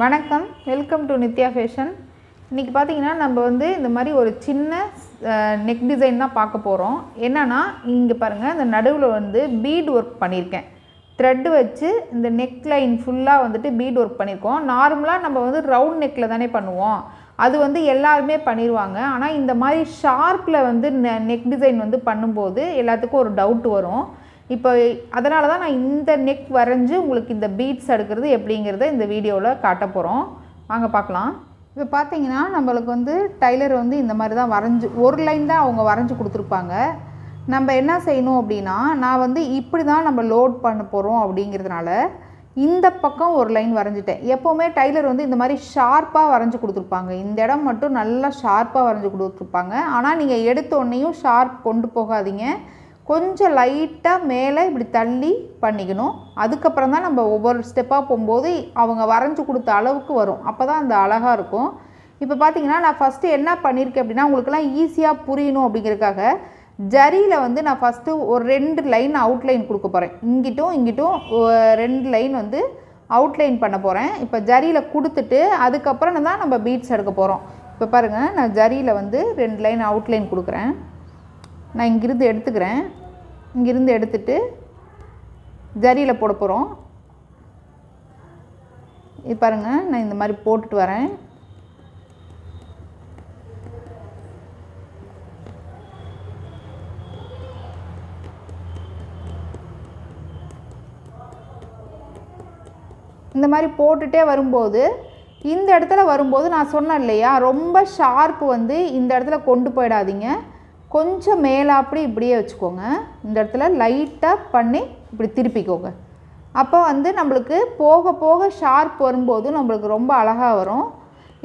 வணக்கம், welcome to Nithya fashion. இன்றைக்கி பார்த்தீங்கன்னா நம்ம வந்து இந்த மாதிரி ஒரு சின்ன நெக் டிசைன் தான் பார்க்க போகிறோம். என்னென்னா இங்கே பாருங்கள், இந்த நடுவில் வந்து பீட் ஒர்க் பண்ணியிருக்கேன். த்ரெட்டு வச்சு இந்த நெக் லைன் ஃபுல்லாக வந்துட்டு பீட் ஒர்க் பண்ணியிருக்கோம். நார்மலாக நம்ம வந்து ரவுண்ட் நெக்கில் தானே பண்ணுவோம், அது வந்து எல்லாருமே பண்ணிடுவாங்க. ஆனால் இந்த மாதிரி ஷார்ப்பில் வந்து நெக் டிசைன் வந்து பண்ணும்போது எல்லாத்துக்கும் ஒரு டவுட் வரும். இப்போ அதனால தான் நான் இந்த நெக் வரைஞ்சி உங்களுக்கு இந்த பீட்ஸ் எடுக்கிறது எப்படிங்கிறத இந்த வீடியோவில் காட்ட போகிறோம். வாங்க பார்க்கலாம். இப்போ பார்த்தீங்கன்னா நம்மளுக்கு வந்து டைலர் வந்து இந்த மாதிரி தான் வரைஞ்சி ஒரு லைன் தான் அவங்க வரைஞ்சி கொடுத்துருப்பாங்க. நம்ம என்ன செய்யணும் அப்படின்னா, நான் வந்து இப்படி தான் நம்ம லோட் பண்ண போகிறோம் அப்படிங்கிறதுனால இந்த பக்கம் ஒரு லைன் வரைஞ்சிட்டேன். எப்போவுமே டைலர் வந்து இந்த மாதிரி ஷார்ப்பாக வரைஞ்சி கொடுத்துருப்பாங்க. இந்த இடம் மட்டும் நல்லா ஷார்ப்பாக வரைஞ்சி கொடுத்துருப்பாங்க. ஆனால் நீங்கள் எடுத்தோடனையும் ஷார்ப் கொண்டு போகாதீங்க, கொஞ்சம் லைட்டாக மேலே இப்படி தள்ளி பண்ணிக்கணும். அதுக்கப்புறம் தான் நம்ம ஒவ்வொரு ஸ்டெப்பாக போகும்போது அவங்க வரைஞ்சி கொடுத்த அளவுக்கு வரும். அப்போ தான் அந்த அழகாக இருக்கும். இப்போ பார்த்தீங்கன்னா நான் ஃபஸ்ட்டு என்ன பண்ணியிருக்கேன் அப்படின்னா, உங்களுக்கெல்லாம் ஈஸியாக புரியணும் அப்படிங்கிறதுக்காக ஜரியில் வந்து நான் ஃபஸ்ட்டு ஒரு 2 லைன் அவுட்லைன் கொடுக்க போகிறேன். இங்கிட்டும் 2 லைன் வந்து அவுட்லைன் பண்ண போகிறேன். இப்போ ஜரியில் கொடுத்துட்டு அதுக்கப்புறம் தான் நம்ம பீட்ஸ் எடுக்க போகிறோம். இப்போ பாருங்கள், நான் ஜரியில் வந்து 2 லைன் அவுட்லைன் கொடுக்குறேன். நான் இங்கிருந்து எடுத்துக்கிறேன். இங்கிருந்து எடுத்துட்டு ஜரியில் போட போகிறோம். இது பாருங்கள், நான் இந்த மாதிரி போட்டுட்டு வரேன். இந்த மாதிரி போட்டுகிட்டே வரும்போது இந்த இடத்துல வரும்போது நான் சொன்னேன் இல்லையா, ரொம்ப ஷார்ப்பு வந்து இந்த இடத்துல கொண்டு போயிடாதீங்க. கொஞ்சம் மேலாப்படி இப்படியே வச்சுக்கோங்க. இந்த இடத்துல லைட்டாக பண்ணி இப்படி திருப்பிக்கோங்க. அப்போ வந்து நம்மளுக்கு போக போக ஷார்ப் வரும்போது நம்மளுக்கு ரொம்ப அழகாக வரும்.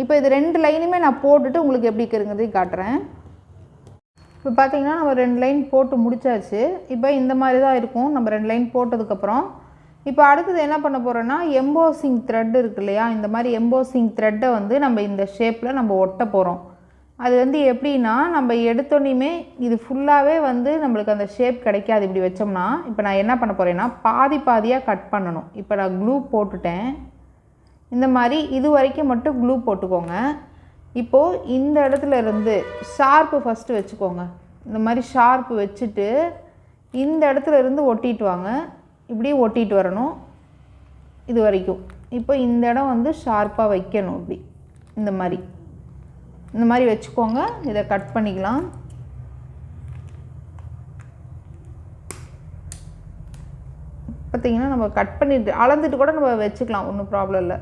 இப்போ இது 2 லைனுமே நான் போட்டுட்டு உங்களுக்கு எப்படி இருக்குங்கிறதையும் காட்டுறேன். இப்போ பார்த்தீங்கன்னா நம்ம 2 லைன் போட்டு முடிச்சாச்சு. இப்போ இந்த மாதிரி தான் இருக்கும் நம்ம 2 லைன் போட்டதுக்கப்புறம். இப்போ அடுத்தது என்ன பண்ண போகிறோன்னா, எம்போசிங் த்ரெட் இருக்கு இல்லையா, இந்த மாதிரி எம்போசிங் த்ரெட்டை வந்து நம்ம இந்த ஷேப்பில் நம்ம ஒட்ட போகிறோம். அது வந்து எப்படின்னா, நம்ம எடுத்தோன்னே இது ஃபுல்லாகவே வந்து நம்மளுக்கு அந்த ஷேப் கிடைக்காது இப்படி வச்சோம்னா. இப்போ நான் என்ன பண்ண போகிறேன்னா, பாதி பாதியாக கட் பண்ணணும். இப்போ நான் க்ளூ போட்டுட்டேன். இந்த மாதிரி இது வரைக்கும் மட்டும் க்ளூ போட்டுக்கோங்க. இப்போது இந்த இடத்துல இருந்து ஷார்ப்பு ஃபஸ்ட்டு வச்சுக்கோங்க. இந்த மாதிரி ஷார்ப்பு வச்சுட்டு இந்த இடத்துல இருந்து ஒட்டிட்டு வாங்க. இப்படி ஒட்டிட்டு வரணும் இது வரைக்கும். இப்போ இந்த இடம் வந்து ஷார்ப்பாக வைக்கணும். இப்படி இந்த மாதிரி வச்சுக்கோங்க. இதை கட் பண்ணிக்கலாம். பார்த்திங்கன்னா நம்ம கட் பண்ணிவிட்டு அளந்துட்டு கூட நம்ம வச்சுக்கலாம், ஒன்றும் ப்ராப்ளம் இல்லை.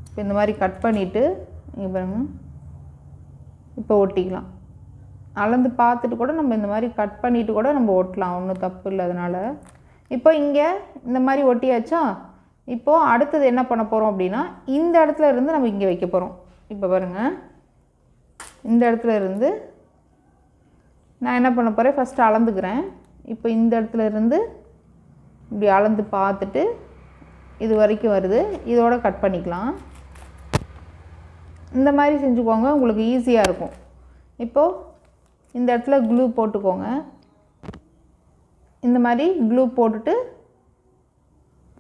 இப்போ இந்த மாதிரி கட் பண்ணிவிட்டு இங்கே பாருங்க, இப்போ ஒட்டிக்கலாம். அளந்து பார்த்துட்டு கூட நம்ம இந்த மாதிரி கட் பண்ணிவிட்டு கூட நம்ம ஒட்டலாம், ஒன்றும் தப்பு இல்லை. அதனால் இப்போ இங்கே இந்த மாதிரி ஒட்டியாச்சா. இப்போது அடுத்தது என்ன பண்ண போகிறோம் அப்படின்னா, இந்த இடத்துல இருந்து நம்ம இங்கே வைக்க போகிறோம். இப்போ பாருங்கள், இந்த இடத்துல இருந்து நான் என்ன பண்ண போகிறேன், ஃபஸ்ட்டு அளந்துக்கிறேன். இப்போ இந்த இடத்துல இருந்து இப்படி அளந்து பார்த்துட்டு இது வரைக்கும் வருது, இதோட கட் பண்ணிக்கலாம். இந்த மாதிரி செஞ்சுக்கோங்க, உங்களுக்கு ஈஸியாக இருக்கும். இப்போது இந்த இடத்துல க்ளூ போட்டுக்கோங்க. இந்த மாதிரி க்ளூ போட்டுட்டு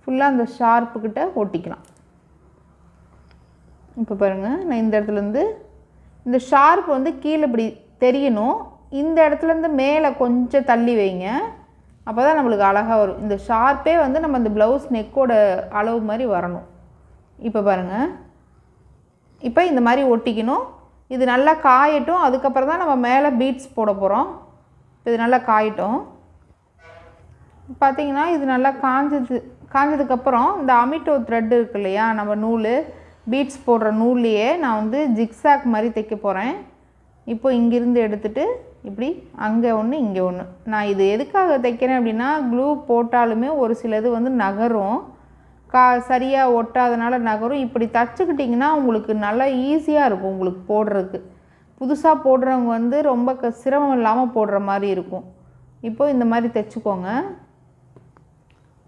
ஃபுல்லாக அந்த ஷார்ப்புக்கிட்ட ஒட்டிக்கலாம். இப்போ பாருங்கள், நான் இந்த இடத்துலேருந்து இந்த ஷார்ப் வந்து கீழே இப்படி தெரியணும். இந்த இடத்துலேருந்து மேலே கொஞ்சம் தள்ளி வைங்க, அப்போ தான் நம்மளுக்கு அழகாக வரும். இந்த ஷார்ப்பே வந்து நம்ம இந்த ப்ளவுஸ் நெக்கோட அளவு மாதிரி வரணும். இப்போ பாருங்கள், இப்போ இந்த மாதிரி ஒட்டிக்கணும். இது நல்லா காயட்டும், அதுக்கப்புறம் தான் நம்ம மேலே பீட்ஸ் போட போகிறோம். இப்போ இது நல்லா காயட்டும். பார்த்திங்கன்னா இது நல்லா காஞ்சதுக்கப்புறம் இந்த அமிட்டோ த்ரெட் இருக்கு இல்லையா, நம்ம நூல் பீட்ஸ் போடுற நூல்லையே நான் வந்து ஜிக்ஸாக் மாதிரி தைக்க போகிறேன். இப்போ இங்கிருந்து எடுத்துகிட்டு இப்படி அங்கே ஒன்று இங்கே ஒன்று. நான் இது எதுக்காக தைக்கிறேன் அப்படின்னா, க்ளூ போட்டாலுமே ஒரு சிலது வந்து நகரும், சரியாக ஒட்டாதனால நகரும். இப்படி தைச்சிக்கிட்டிங்கன்னா உங்களுக்கு நல்லா ஈஸியாக இருக்கும் உங்களுக்கு போடுறதுக்கு. புதுசாக போடுறவங்க வந்து ரொம்ப சிரமம் இல்லாமல் போடுற மாதிரி இருக்கும். இப்போது இந்த மாதிரி தைச்சிக்கோங்க.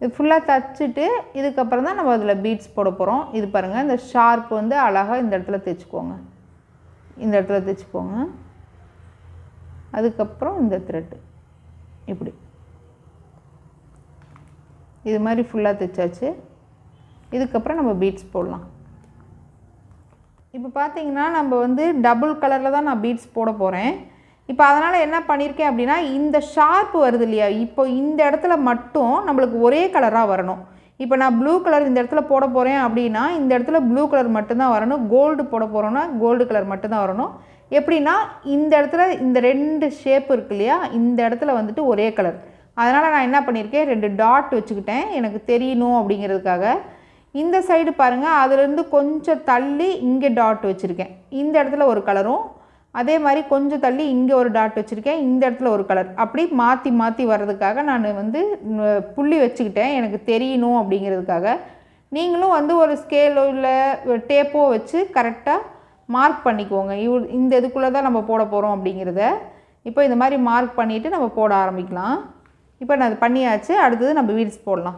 இது ஃபுல்லாக தைச்சிட்டு இதுக்கப்புறம் தான் நம்ம அதில் பீட்ஸ் போட போகிறோம். இது பாருங்கள், இந்த ஷார்ப் வந்து அழகாக இந்த இடத்துல தைச்சிக்கோங்க. இந்த இடத்துல தைச்சிக்கோங்க. அதுக்கப்புறம் இந்த த்ரெட்டு இப்படி இது மாதிரி ஃபுல்லாக தைச்சாச்சு. இதுக்கப்புறம் நம்ம பீட்ஸ் போடலாம். இப்போ பார்த்தீங்கன்னா நம்ம வந்து டபுள் கலரில் தான் நான் பீட்ஸ் போட போகிறேன். இப்போ அதனால் என்ன பண்ணியிருக்கேன் அப்படின்னா, இந்த ஷார்ப் வருது இல்லையா, இப்போ இந்த இடத்துல மட்டும் நம்மளுக்கு ஒரே கலராக வரணும். இப்போ நான் ப்ளூ கலர் இந்த இடத்துல போட போகிறேன் அப்படின்னா, இந்த இடத்துல ப்ளூ கலர் மட்டும்தான் வரணும். கோல்டு போட போகிறோன்னா கோல்டு கலர் மட்டும்தான் வரணும். எப்படின்னா இந்த இடத்துல இந்த 2 ஷேப் இருக்கு இல்லையா, இந்த இடத்துல வந்துட்டு ஒரே கலர். அதனால் நான் என்ன பண்ணியிருக்கேன், 2 டாட் வச்சுக்கிட்டேன் எனக்கு தெரியணும் அப்படிங்கிறதுக்காக. இந்த சைடு பாருங்கள், அதுலேருந்து கொஞ்சம் தள்ளி இங்கே டாட் வச்சுருக்கேன். இந்த இடத்துல ஒரு கலரும், அதே மாதிரி கொஞ்சம் தள்ளி இங்கே ஒரு டாட் வச்சுருக்கேன், இந்த இடத்துல ஒரு கலர். அப்படி மாற்றி மாற்றி வர்றதுக்காக நான் வந்து புள்ளி வச்சுக்கிட்டேன் எனக்கு தெரியணும் அப்படிங்கிறதுக்காக. நீங்களும் வந்து ஒரு ஸ்கேலோ இல்லை டேப்போ வச்சு கரெக்டாக மார்க் பண்ணிக்கோங்க. இந்த இதுக்குள்ளே தான் நம்ம போட போகிறோம் அப்படிங்கிறத. இப்போ இந்த மாதிரி மார்க் பண்ணிவிட்டு நம்ம போட ஆரம்பிக்கலாம். இப்போ நான் அது பண்ணியாச்சு. அடுத்தது நம்ம பீட்ஸ் போடலாம்.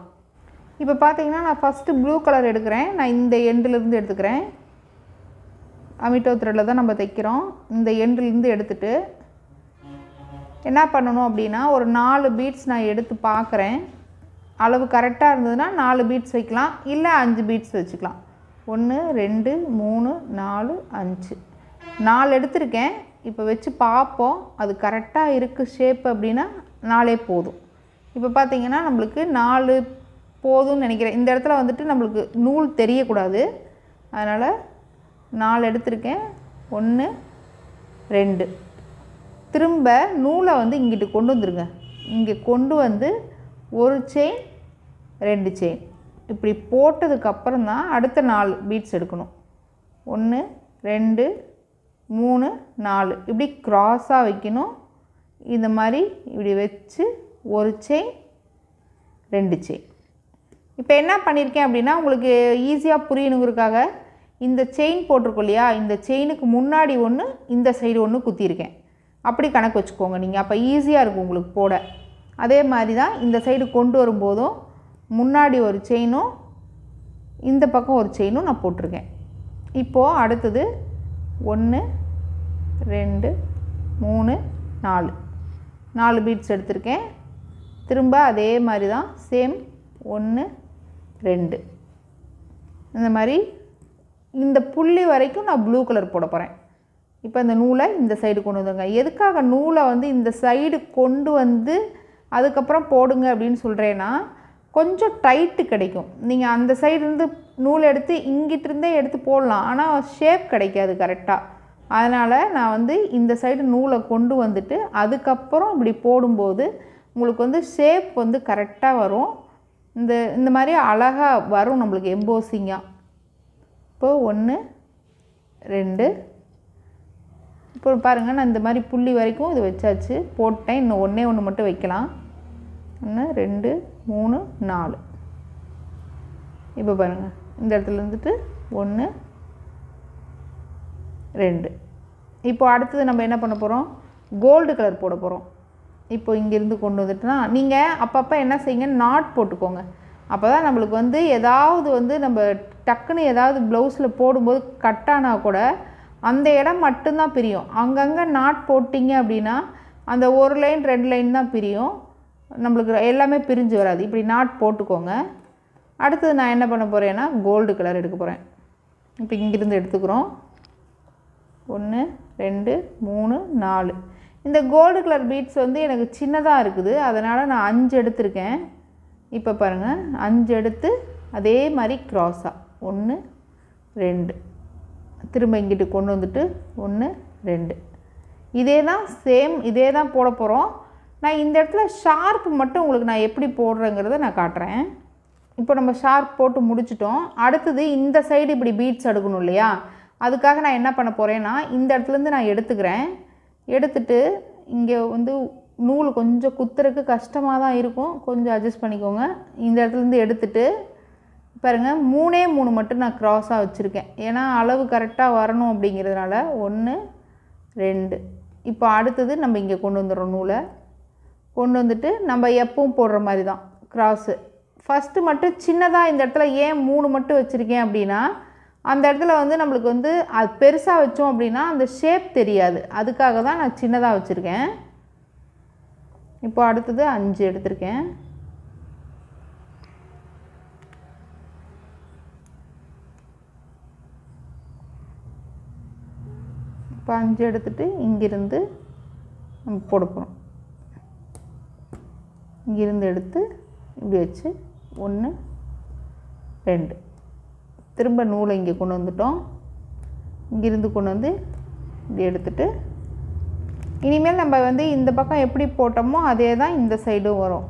இப்போ பார்த்தீங்கன்னா நான் ஃபஸ்ட்டு ப்ளூ கலர் எடுக்கிறேன். நான் இந்த எண்டுலேருந்து எடுத்துக்கிறேன். அமிட்டோ த்ரெட்டில் தான் நம்ம தைக்கிறோம். இந்த எண்டுலேருந்து எடுத்துகிட்டு என்ன பண்ணணும் அப்படின்னா, ஒரு 4 பீட்ஸ் நான் எடுத்து பார்க்குறேன். அளவு கரெக்டாக இருந்ததுன்னா 4 பீட்ஸ் வைக்கலாம், இல்லை 5 பீட்ஸ் வச்சுக்கலாம். 1 2 3 4 5 4 எடுத்திருக்கேன். இப்போ வச்சு பார்ப்போம், அது கரெக்டாக இருக்குது ஷேப் அப்படின்னா 4 போதும். இப்போ பார்த்தீங்கன்னா நம்மளுக்கு 4 போதும்னு நினைக்கிறேன். இந்த இடத்துல வந்துட்டு நம்மளுக்கு நூல் தெரியக்கூடாது, அதனால் 4 எடுத்திருக்கேன். 1 2 திரும்ப நூலை வந்து இங்கிட்டு கொண்டு வந்துருங்க. இங்கே கொண்டு வந்து ஒரு செயின் 2 செயின் இப்படி போட்டதுக்கப்புறம் தான் அடுத்த 4 பீட்ஸ் எடுக்கணும். 1 2 3 4 இப்படி க்ராஸாக வைக்கணும். இந்த மாதிரி இப்படி வச்சு ஒரு செயின் 2 செயின். இப்போ என்ன பண்ணியிருக்கேன் அப்படின்னா, உங்களுக்கு ஈஸியாக புரியணுங்கிறதுக்காக இந்த செயின் போட்டிருக்கோம் இல்லையா, இந்த செயினுக்கு முன்னாடி ஒன்று இந்த சைடு ஒன்று குத்தியிருக்கேன். அப்படி கணக்கு வச்சுக்கோங்க நீங்கள், அப்போ ஈஸியாக இருக்கும் உங்களுக்கு போட. அதே மாதிரி தான் இந்த சைடு கொண்டு வரும்போதும் முன்னாடி ஒரு செயினும் இந்த பக்கம் ஒரு செயினும் நான் போட்டிருக்கேன். இப்போது அடுத்தது 1 2 3 4 பீட்ஸ் எடுத்திருக்கேன். திரும்ப அதே மாதிரி தான் சேம் 1 2 இந்த மாதிரி இந்த புள்ளி வரைக்கும் நான் ப்ளூ கலர் போட போகிறேன். இப்போ இந்த நூலை இந்த சைடு கொண்டு வந்துடுங்க. எதுக்காக நூலை வந்து இந்த சைடு கொண்டு வந்து அதுக்கப்புறம் போடுங்க அப்படின்னு சொல்கிறேன்னா, கொஞ்சம் டைட்டு கிடைக்கும். நீங்கள் அந்த சைடுலேருந்து நூல் எடுத்து இங்கிட்டிருந்தே எடுத்து போடலாம், ஆனால் ஷேப் கிடைக்காது கரெக்டாக. அதனால் நான் வந்து இந்த சைடு நூலை கொண்டு வந்துட்டு அதுக்கப்புறம் இப்படி போடும்போது உங்களுக்கு வந்து ஷேப் வந்து கரெக்டாக வரும். இந்த மாதிரி அழகாக வரும் நம்மளுக்கு எம்போசிங்காக. இப்போது 1 2 இப்போ பாருங்கள், நான் இந்த மாதிரி புள்ளி வரைக்கும் இது வச்சாச்சு, போட்டேன். இன்னும் ஒன்று மட்டும் வைக்கலாம். 1 2 3 4 இப்போ பாருங்கள், இந்த இடத்துல இருந்துட்டு 1 2 இப்போ அடுத்தது நம்ம என்ன பண்ண போகிறோம், கோல்டு கலர் போட போகிறோம். இப்போ இங்கேருந்து கொண்டு வந்துட்டுனா நீங்கள் அப்பப்போ என்ன செய்யுங்க, நாட் போட்டுக்கோங்க. அப்போ தான் நம்மளுக்கு வந்து ஏதாவது வந்து நம்ம டக்குன்னு ஏதாவது ப்ளவுஸில் போடும்போது கட்டானா கூட அந்த இடம் மட்டும்தான் பிரியும். அங்கங்கே நாட் போட்டிங்க அப்படின்னா அந்த ஒரு லைன் 2 லைன் தான் பிரியும், நம்மளுக்கு எல்லாமே பிரிஞ்சு வராது. இப்படி நாட் போட்டுக்கோங்க. அடுத்தது நான் என்ன பண்ண போகிறேன்னா, கோல்டு கலர் எடுக்க போகிறேன். இப்போ இங்கேருந்து எடுத்துக்கிறோம். 1 2 3 4 இந்த கோல்டு கலர் பீட்ஸ் வந்து எனக்கு சின்னதாக இருக்குது, அதனால் நான் 5 எடுத்திருக்கேன். இப்போ பாருங்கள், 5 எடுத்து அதே மாதிரி க்ராஸாக 1 2 திரும்ப இங்கிட்டு கொண்டு வந்துட்டு 1 2 இதே தான் சேம், இதே தான் போட போகிறோம். நான் இந்த இடத்துல ஷார்ப் மட்டும் உங்களுக்கு நான் எப்படி போடுறேங்கிறத நான் காட்டுறேன். இப்போ நம்ம ஷார்ப் போட்டு முடிச்சிட்டோம். அடுத்தது இந்த சைடு இப்படி பீட்ஸ் எடுக்கணும் இல்லையா, அதுக்காக நான் என்ன பண்ண போகிறேன்னா, இந்த இடத்துலேருந்து நான் எடுத்துக்கிறேன். எடுத்துட்டு இங்கே வந்து நூல் கொஞ்சம் குத்துறதுக்கு கஷ்டமாக தான் இருக்கும், கொஞ்சம் அட்ஜஸ்ட் பண்ணிக்கோங்க. இந்த இடத்துலேருந்து எடுத்துட்டு பாருங்கள், 3 மட்டும் நான் க்ராஸாக வச்சுருக்கேன், ஏன்னா அளவு கரெக்டாக வரணும் அப்படிங்கிறதுனால. 1 2 இப்போ அடுத்தது நம்ம இங்கே கொண்டு வந்துடுறோம். நூலை கொண்டு வந்துட்டு நம்ம எப்பவும் போடுற மாதிரி தான் க்ராஸு. ஃபஸ்ட்டு மட்டும் சின்னதாக இந்த இடத்துல ஏன் 3 மட்டும் வச்சுருக்கேன் அப்படின்னா, அந்த இடத்துல வந்து நம்மளுக்கு வந்து அது பெருசாக வச்சோம் அப்படின்னா அந்த ஷேப் தெரியாது, அதுக்காக தான் நான் சின்னதாக வச்சுருக்கேன். இப்போ அடுத்தது 5 எடுத்திருக்கேன். இப்போ 5 எடுத்துகிட்டு இங்கிருந்து நம்ம போட போகிறோம். இங்கிருந்து எடுத்து இப்படி வச்சு 1 2 திரும்ப நூலை இங்கே கொண்டு வந்துட்டோம். இங்கிருந்து கொண்டு வந்து இப்படி எடுத்துகிட்டு இனிமேல் நம்ம வந்து இந்த பக்கம் எப்படி போட்டோமோ அதே தான் இந்த சைடும் வரும்.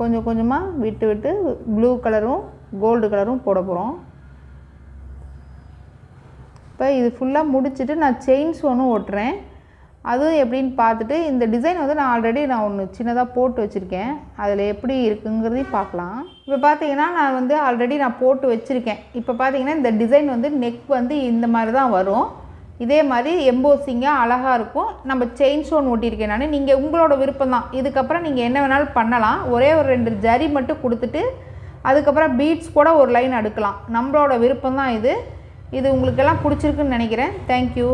கொஞ்சம் கொஞ்சமாக விட்டு விட்டு ப்ளூ கலரும் கோல்டு கலரும் போட போகிறோம். இப்போ இது ஃபுல்லாக முடிச்சுட்டு நான் செயின்ஸ் ஒன்று ஓட்டுறேன். அதுவும் எப்படின்னு பார்த்துட்டு இந்த டிசைன் வந்து நான் ஆல்ரெடி ஒன்று சின்னதாக போட்டு வச்சுருக்கேன். அதில் எப்படி இருக்குங்கிறதையும் பார்க்கலாம். இப்போ பார்த்தீங்கன்னா நான் வந்து ஆல்ரெடி நான் போட்டு வச்சுருக்கேன். இப்போ பார்த்தீங்கன்னா இந்த டிசைன் வந்து நெக் வந்து இந்த மாதிரி தான் வரும். இதே மாதிரி எம்போசிங்காக அழகாக இருக்கும். நம்ம செயின் ஸ்டோன் ஓட்டியிருக்கேன் நான். நீங்கள் உங்களோட விருப்பம் தான். இதுக்கப்புறம் நீங்கள் என்ன வேணாலும் பண்ணலாம். ஒரே ஒரு 2 ஜரி மட்டும் கொடுத்துட்டு அதுக்கப்புறம் பீட்ஸ் கூட ஒரு லைன் அடுக்கலாம். நம்மளோட விருப்பம் தான் இது. இது உங்களுக்கெல்லாம் பிடிச்சிருக்குன்னு நினைக்கிறேன். தேங்க்யூ.